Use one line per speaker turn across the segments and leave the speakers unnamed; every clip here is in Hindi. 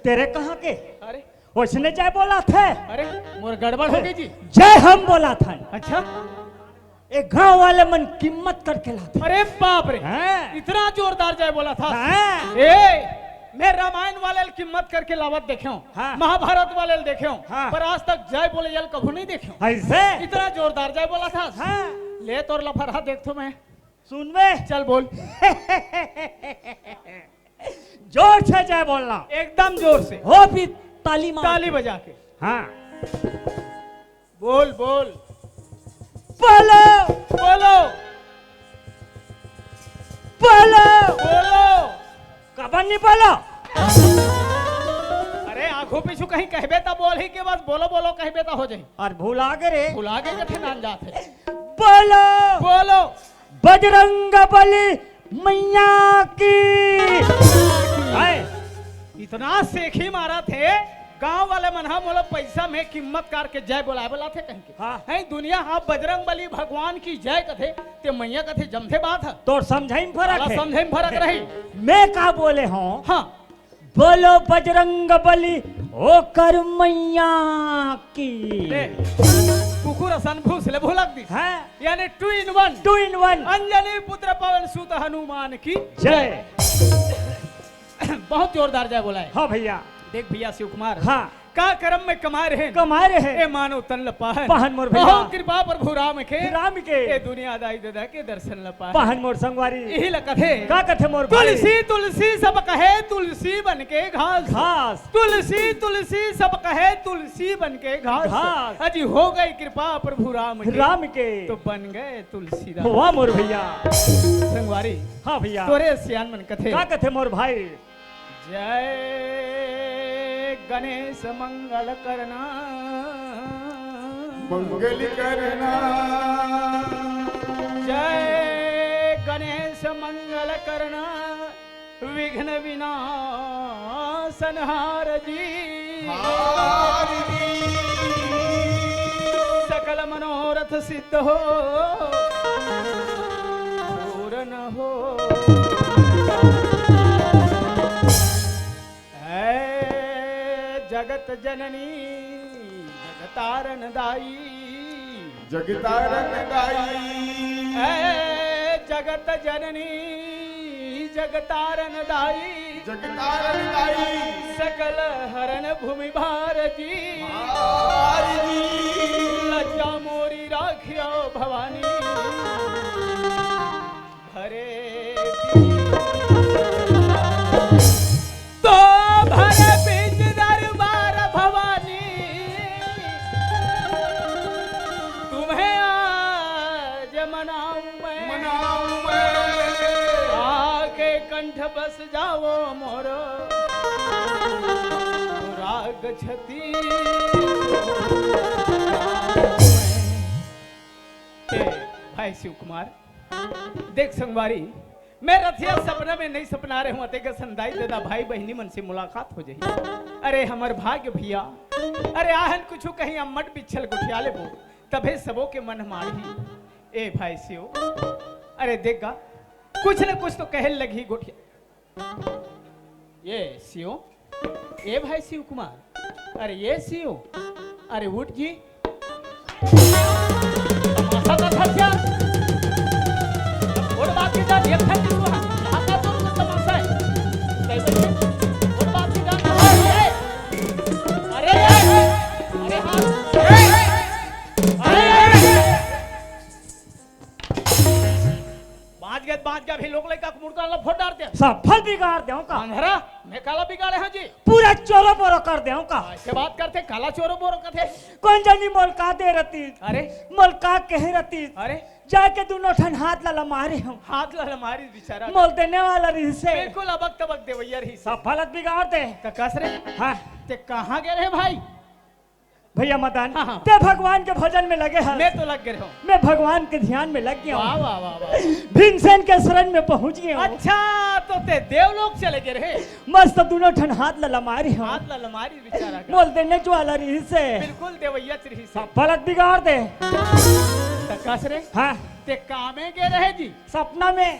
तेरे कहाँ के?
अरे
उसने जय बोला था।
अरे मोर गड़बड़ हो गई जी।
जय हम बोला था।
अच्छा
एक गांव वाले मन कीमत करके लाते।
अरे बाप रे
हाँ।
इतना जोरदार जय बोला था।
हाँ।
मैं रामायण वाले कीमत करके लावत देखे हूँ,
हाँ।
महाभारत वाले देखे हूँ,
हाँ।
पर आज तक जय बोले यल कभी नहीं देखे हूँ।
ऐसे
इतना जोरदार जय बोला था।
हाँ।
ले तोर लफड़ा देख तो मैं
सुन बे
चल बोल
जोर से जय बोलना,
एकदम जोर से
हो भी ताली मार
ताली बजा के।
हाँ
बोल बोल
बोलो
बोलो
बोलो
बोलो।
कबन नहीं बोलो।
अरे आंखों पीछू कहीं कहबे ता बोल ही के बस बोलो बोलो कहबे ता हो जाए।
और भूला के रे
भुला के कथे नान जाते।
बोलो
बोलो
बजरंग बली मैया की। हाय
इतना सेखी मारा थे गांव वाले मन हम बोला पैसा में कीमत कार के जय बोला थे कहीं के।
हाँ।
है दुनिया आप बजरंग बली भगवान की जय कथे ते मैया कथे जमथे बात है।
तो समझाई में फर्क है।
समझे में फर्क रही।
मैं का बोले हूँ
हाँ
बोलो बजरंग बली ओ कर मैया की।
कुकुर सन भूसले भूलक दी
है
यानी 2 in 1
2 in 1
अंजनी पुत्र पवन सुत हनुमान की
जय।
बहुत जोरदार जय बोला है।
हाँ भैया
देख भैया शिव कुमार
हाँ
का कर्म में कमा रहे
कमा रहे
ए मानो तन लपाहन
पहन मोर भैया
बहुत कृपा प्रभु राम के
राम के
ए दुनिया दाई दादा के दर्शन लपाहन
पहन मोर संगवारी
यही लकथे
का कथे मोर भाई
तुलसी तुलसी सब कहे तुलसी बन के घास
घास
तुलसी तुलसी सब कहे तुलसी बन के घास
घास।
अजी हो गई कृपा प्रभु राम के
राम के
तो बन गए तुलसीदास।
वाह मोर भैया
संगवारी
हाँ भैया
तोरे सियान मन कथे
का कथे मोर भाई
जय गणेश मंगल करना
मंगल करना
जय गणेश मंगल करना विघ्न विनाशनहार जी सकल मनोरथ सिद्ध हो पूर्ण हो। जगत जननी जगतारण दाई
जगतारण दाई
जगत जननी जगतारण दाई
जगतारण दाई
सकल हरण भूमि भारती
भारती
लज्जा मोरी राखियो भवानी भरे तो भरे बीच दरबार भवानी तुम्हें आज मनाऊं मैं आके कंठ बस जाओ मोर राग छती भाई शिव कुमार देख संगवारी मैं रथिया सपना में नहीं सपना रहे हूँ अतेगा संदाई दादा भाई बहनी मन से मुलाकात हो जाए। अरे हमार भाग्य भैया अरे आहन कुछ कहीं अम्मट बिछल गुठियाले बो तभे सबों के मन मारी ए भाई सियो अरे देखा कुछ न कुछ तो कहल लगी गुठिया ये सियो ए भाई शिव कुमार अरे ये सियो अरे उठ जी और बात की जान ये फैल हुआ आता तो तमाशा है कैसे और बात की जान अरे अरे बाज गया भी लोग लड़का को मुड़का फोड़ डालते हैं
सफल बिगाड़ देऊ का
अंधरा मैं काला बिगाड़े हैं जी
पूरा चोरो बोरो कर देऊ का
ऐसे बात करते काला चोरो बोरो कथे
कौन जानी मोल का दे रती
अरे
मोल का कह रती
अरे
जाके दोनों ठन हाथ ला मारे हम
हाथ ला हमारी बेचारा
मोल देने वाला रही से
बिल्कुल अबक तबक दे भैया रही
सफलत बिगाड़ दे
तो कस रे
हाँ
ते कहाँ गए रहे भाई
भैया मदान
हाँ, हाँ।
ते भगवान के भजन में लगे हैं
मैं तो लग गए हूँ
मैं भगवान के ध्यान में लग गया
वाह
हूँ
वाह वाह वाह
भीमसेन के शरण में पहुंच गया हूँ
अच्छा तो ते देवलोक चले गए रहे
मस्त दोनों ठन हाथ ला लमारी हूँ
हाथ ला लमारी बेचारा का
मोल देने वाला रही से
बिल्कुल देवैया रही से
सफलत बिगाड़ दे
तो कस रे
हाँ
ते कामे गए रहे जी
सपना में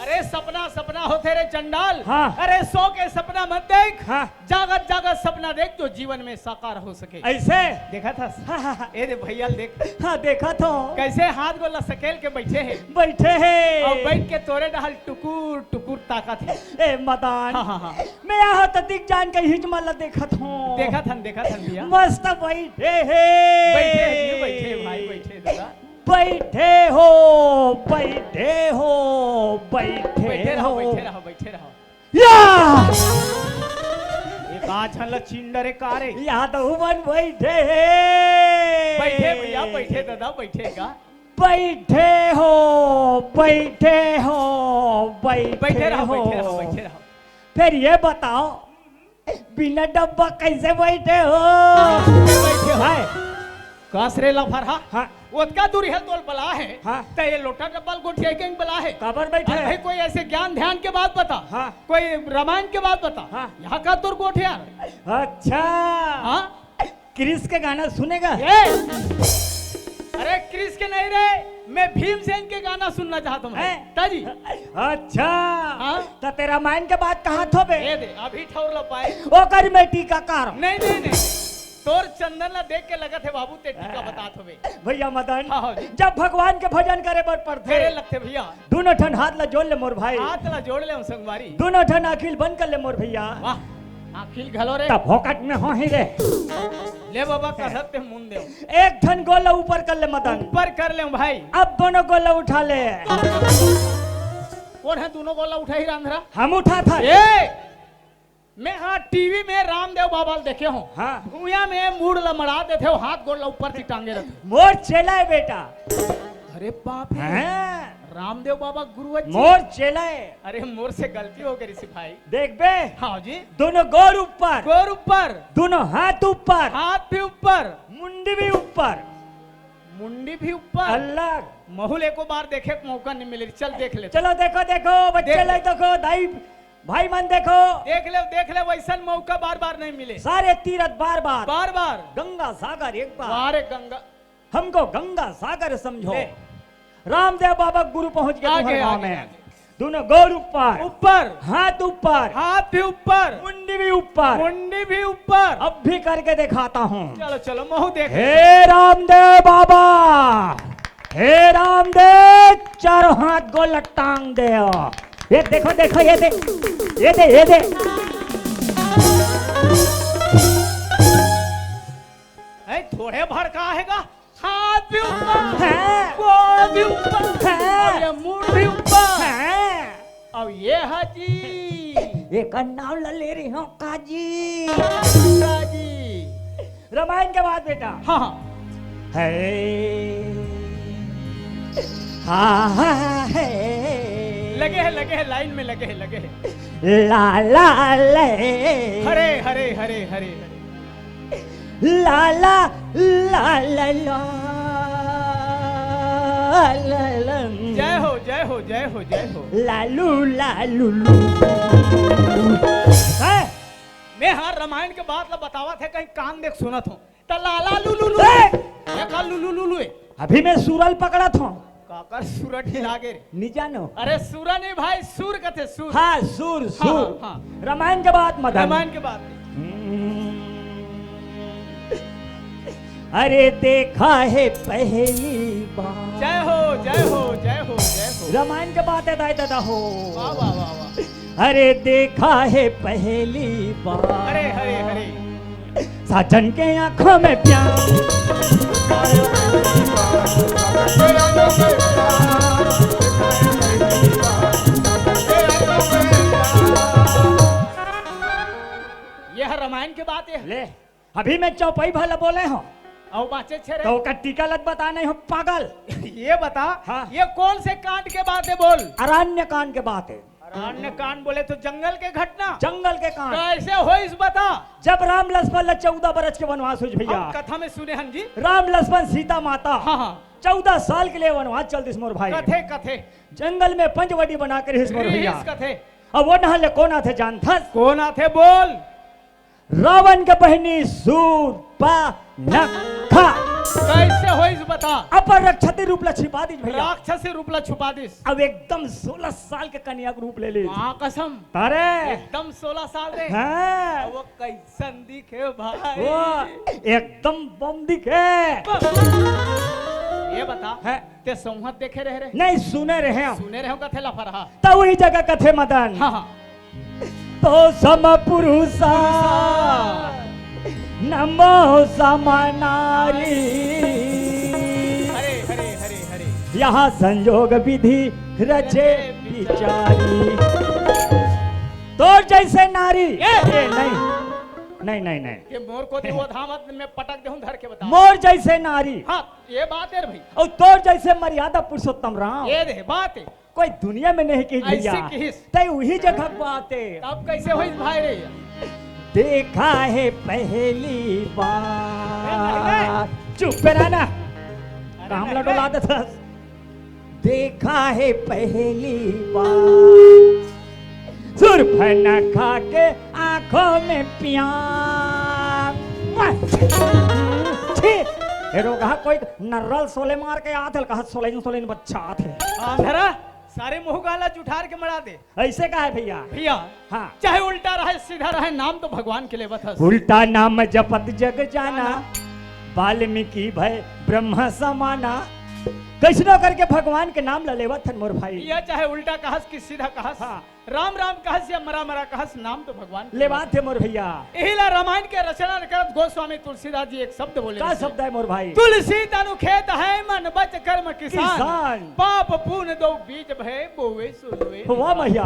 अरे अरे सपना सपना होते रे चंडाल।
हाँ।
अरे सो के सपना मत देख।
हाँ।
जागत जागत सपना देख जो जीवन में साकार हो सके।
ऐसे
देखा था?
हाँ,
ए रे भैया देख
हाँ देखा तो
कैसे हाथ गोला सकेल के बैठे हैं
बैठे हैं
और बैठ के तोरे डहल टुकुर टुकुर ताकत है।
ए मदान
हाँ हाँ हाँ
मैं यहाँ तो दिख जान के हिजमल देखत हूँ।
देखा था भैया।
मस्त बैठे हैं।
बैठे भाई बैठे दादा।
बैठे हो बैठे हो बैठे
बैठे रहो
हो
बैठे रहो बैठे रहो।
या
एक आछन चिंडरे कारे
यहाँ तो हुमन बैठे हैं।
बैठे भैया बैठे दादा बैठेगा।
बैठे हो बैठे हो
बैठे रहो
हो
बैठे रहो बैठे रहो।
फिर ये बताओ बिना डब्बा कैसे बैठे हो?
बैठे हो।
हाय,
कासरे लफर हा
हाँ
ओतका दूरी है तोल बला है।
हाँ।
तो ये लोटा डब्बल गोठिया के बला है।
कबर बैठे
अरे भाई कोई ऐसे ज्ञान ध्यान के बात बता।
हाँ।
कोई रामायण के बात बता।
हाँ।
यहाँ का तोर गोठिया।
अच्छा
हाँ
क्रिस के गाना सुनेगा?
ए! अरे क्रिस के नहीं रे मैं भीमसेन के गाना सुनना चाहता हूँ
हैं?
ताजी।
अच्छा
हाँ?
तो तेरा माइन के बात कहाँ थोबे?
ए दे अभी ठौर लो पाए।
ओकर में टीकाकार
नहीं नहीं नहीं तोर चंदन ला देख के लगा थे बाबू ते टीका बतात होवे।
भैया मदन
हाँ, हाँ।
जब भगवान के भजन करे पर पड़ते
तेरे लगते भैया।
दोनों ठन हाथ ला जोड़ ले मोर भाई।
हाथ ला जोड़ ले संगवारी।
दोनों ठन अखिल बंद कर ले मोर भैया।
वाह आखिल घलो रे।
तब भोकट में हो ही रे।
ले बाबा कहते मुन दे
एक ठन गोला ऊपर कर ले मदन।
ऊपर कर ले भाई।
अब दोनों गोला उठा ले।
कौन है दोनों गोला उठा ही रांधरा?
हम उठा था।
ए मैं हाँ टीवी में रामदेव बाबा देखे हूँ।
हाँ
भूया में मूड लमड़ा देते हो हाथ गोला ऊपर से टांगे रहते।
मोर चेला है बेटा।
अरे बाप रे
हाँ
रामदेव बाबा गुरु
मोर चेला है।
अरे मोर से गलती हो गई सिपाही।
देख बे
हाँ जी
दोनों गोर ऊपर
गोर ऊपर
दोनों हाथ ऊपर
हाथ भी ऊपर
मुंडी भी ऊपर
मुंडी भी ऊपर।
अल्लाह
महूल एको बार देखे के मौका नहीं मिले। चल देख ले
चलो देखो देखो बच्चे
देख।
ले देखो दाई भाई मन देखो
देख ले वैसा मौका बार बार नहीं मिले।
सारे तीरथ बार बार
बार बार
गंगा सागर एक बार
बारे गंगा
हमको गंगा सागर समझो।
ले।
रामदेव बाबा गुरु पहुंच गए
आगे,
तुम्हारे गांव
आगे,
में।
आगे।
दोनों गोर ऊपर
ऊपर
हाथ ऊपर
हाथ भी ऊपर
मुंडी भी ऊपर।
मुंडी भी ऊपर।
अब भी करके दिखाता हूँ।
चलो चलो महू देख।
हे रामदेव बाबा हे रामदेव चारों हाथ गोल टांग दे। ये देखो देखो ये दे ये दे ये दे।
थोड़े भड़का हैगा हाथ भी ऊपर
हैं?
गोड़ भी ऊपर
हैं?
और ये मुंह भी ऊपर।
हैं?
अब ये हाजी
एक नाम ले रही हूँ काजी।
जी
रामायण के बाद बेटा
हाँ हाँ
है हाँ है
लगे हैं लाइन में लगे हैं।
ला ला ले
हरे हरे हरे हरे
ला ला ला ला ला ला ला
जय हो जय हो जय हो जय हो।
लालू लालू लू।
मैं हाँ रामायण के बात ला बतावा थे कहीं कान देख सुनत हूँ तो लाला लुलू लू ये का लुलू लुलू है।
अभी मैं सूरल पकड़ा था।
काकर सूरज लागे रे।
नहीं जानो
अरे सूरा नहीं भाई सूर कथे सूर।
हाँ सूर सूर
हाँ, हाँ।
रामायण के बाद मदन
रामायण के बाद
अरे देखा है पहली बार।
जय हो जय हो जय हो जय हो।
रामायण के बाद दादा दादा हो।
वाह वाह वाह वाह।
अरे देखा है पहली बार।
हरे हरे हरे
साजन के आंखों में प्यार।
यह रामायण की बात है।
ले अभी मैं चौपाई भला बोले हूँ
और बाचे छे
तो का टीका लत बता नहीं हो पागल।
ये बता
हाँ।
ये कौन से कांड के बात है बोल।
अरण्य कांड के बात है।
अरण्य कांड बोले तो जंगल के घटना
जंगल के कांड
कैसे हो इस बता।
जब राम लक्ष्मण 14 बरस के वनवास हुई भैया।
हम कथा में सुने हन जी।
राम लक्ष्मण सीता माता
हाँ हाँ
14 साल के लिए वनवास चलती मोर भाई।
कथे कथे
जंगल में पंचवटी बनाकर हिस मोर भैया।
इस कथे
अब वो नहले कौन आथे जानथस?
कौन आथे बोल।
रावण के बहनी सूर्पनखा।
कैसे होइस बता।
अपर रक्षति रूप ला छिपा दी भैया।
राक्षसी रूप ला छुपा दिस।
अब एकदम 16 साल के कन्या का रूप ले ली।
मां कसम
अरे
एकदम 16 साल रे।
हाँ
वो कैसन दिखे भाई।
वो एकदम बम दिखे।
ये बता
है
ते संहत देखे रहे
नहीं सुने रहे हम।
सुने रहे कथे लफरहा।
तो वही जगह कथे मदन।
हाँ हाँ
तो सम पुरुषा नमो सम नारी।
हरे हरे हरे हरे।
यहाँ संयोग विधि रचे विचारी। तो जैसे नारी नहीं नहीं नहीं
ये मोर को वो धामत में पटक दे धर के बता।
मोर जैसे नारी।
हाँ ये बात है भाई।
और तोर जैसे मर्यादा पुरुषोत्तम राम।
ये दे बात है।
कोई दुनिया में नहीं की भैया।
ऐसे किस
तय वही जगह बात है।
तब कैसे होइस भाई रे।
देखा है पहली बार। चुप रहना काम लड़ोला देता। देखा है पहली बार सुर्पनखा के आंखों में प्यार। रोगा कोई नर्रल सोले मार के आते कहा सोले बच्चा आते।
अंधरा सारे मुंह गाला जुठार के मरा दे।
ऐसे का है भैया।
भैया
हाँ
चाहे उल्टा रहे सीधा रहे नाम तो भगवान के लिए बता।
उल्टा नाम जपत जग जाना वाल्मीकि भय ब्रह्म समाना। कैसनो करके भगवान के नाम लेवत हन मोर भाई।
या चाहे उल्टा कहस कि सीधा कहस।
हाँ।
राम राम कहस या मरा मरा कहस नाम तो भगवान
लेवात है मोर भैया।
यही ला रामायण के रचना करत गोस्वामी तुलसीदास जी एक शब्द बोले।
क्या शब्द है मोर भाई।
तुलसी तनु खेत है मन बच कर्म किसान।
किसान।
पाप पुण्य दो बीज भय बोवे सुनवे।
वाह भैया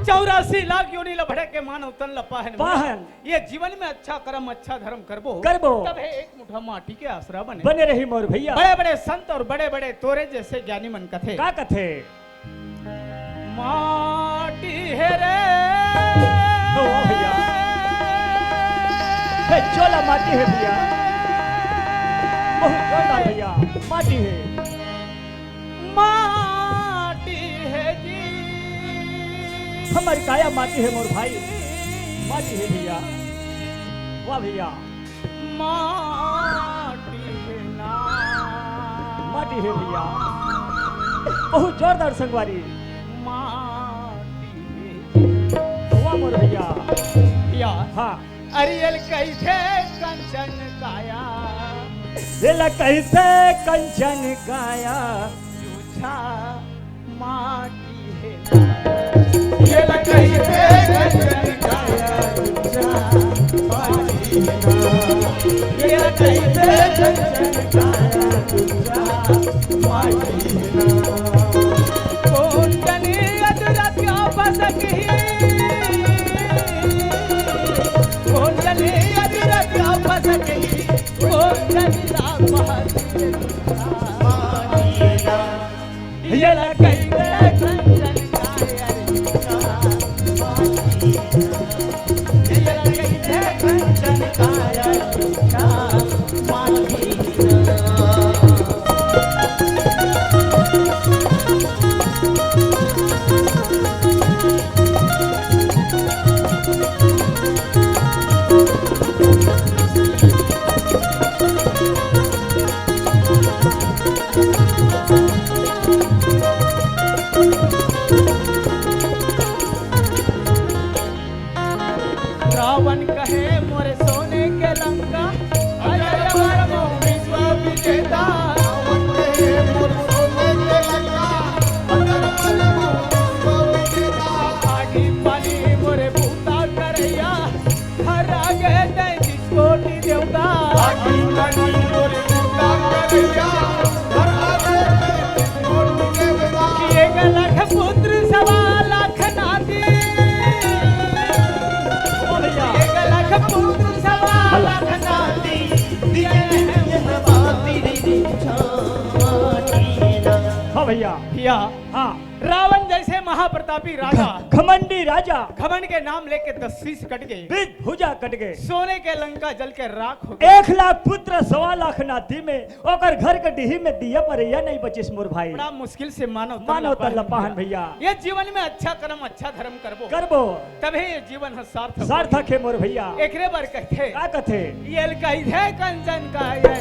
84 लाख योनि लभड़े के मानव तन लपाहन।
पाहन।
ये जीवन में अच्छा कर्म अच्छा धर्म करबो तब है एक मुठा माटी के आसरा बने
रही मोर भैया।
बड़े बड़े संत और बड़े बड़े तोरे जैसे ज्ञानी मन कथे।
का कथे
माटी है रे।
वाह भैया हे चोला माटी है भैया। बहुत जोरदार भैया माटी है।
माटी है जी
हमारी काया माटी है मोर भाई। माटी है भैया। वाह भैया
माटी है ना।
माटी है भैया। बहुत जोरदार संगवारी।
माटी है
वाह मोर भैया।
भैया
हाँ
अरियल कैसे कंचन काया।
दिल कैसे कंचन काया।
जूझा माटी है ना।
ये कैसे कंचन काया जूझा माटी है ना। ये कैसे कंचन काया जूझा माटी है ना।
कोंडली अधरत आपसकी। कोंडली अधरत आपसकी। कोंडली आपसकी।
ये कैसे
कंचन काया जूझा माटी है ना। ये कैसे कंचन काया जूझा माटी है ना। रावण कहे मोरे सोने के लंका। अजय वर्मो विश्व विजेता।
रावण कहे मोर सोने के लंका। अजय वर्मो विश्व विजेता।
आगी पानी मोरे भूता करैया। हर आगे तैतीस कोटि देवता।
आगी पानी मोरे भूता करैया। हर आगे तैतीस कोटि देवता।
एक लाख पुत्र सवा लाख नाती। एक लाख पुत्र सवा लाख नाती। दिए हैं
हाँ भैया।
भैया
हाँ
रावण जैसे महाप्रतापी राजा
घमंडी राजा
घमंड के नाम लेके 10 शीश कट गए,
बीच भुजा कट गए,
सोने के लंका जल के राख हो गए।
1 लाख पुत्र 1.25 लाख नाती में ओकर घर के डीही में दिया पर या नहीं बचिस मोर भाई।
बड़ा मुश्किल से
मानो तर लपाहन भैया।
ये जीवन में अच्छा कर्म अच्छा धर्म करबो तभी ये जीवन
सार्थक है मोर भैया।
एकरे बार कहते
का कथे
ये कही है कंचन का ये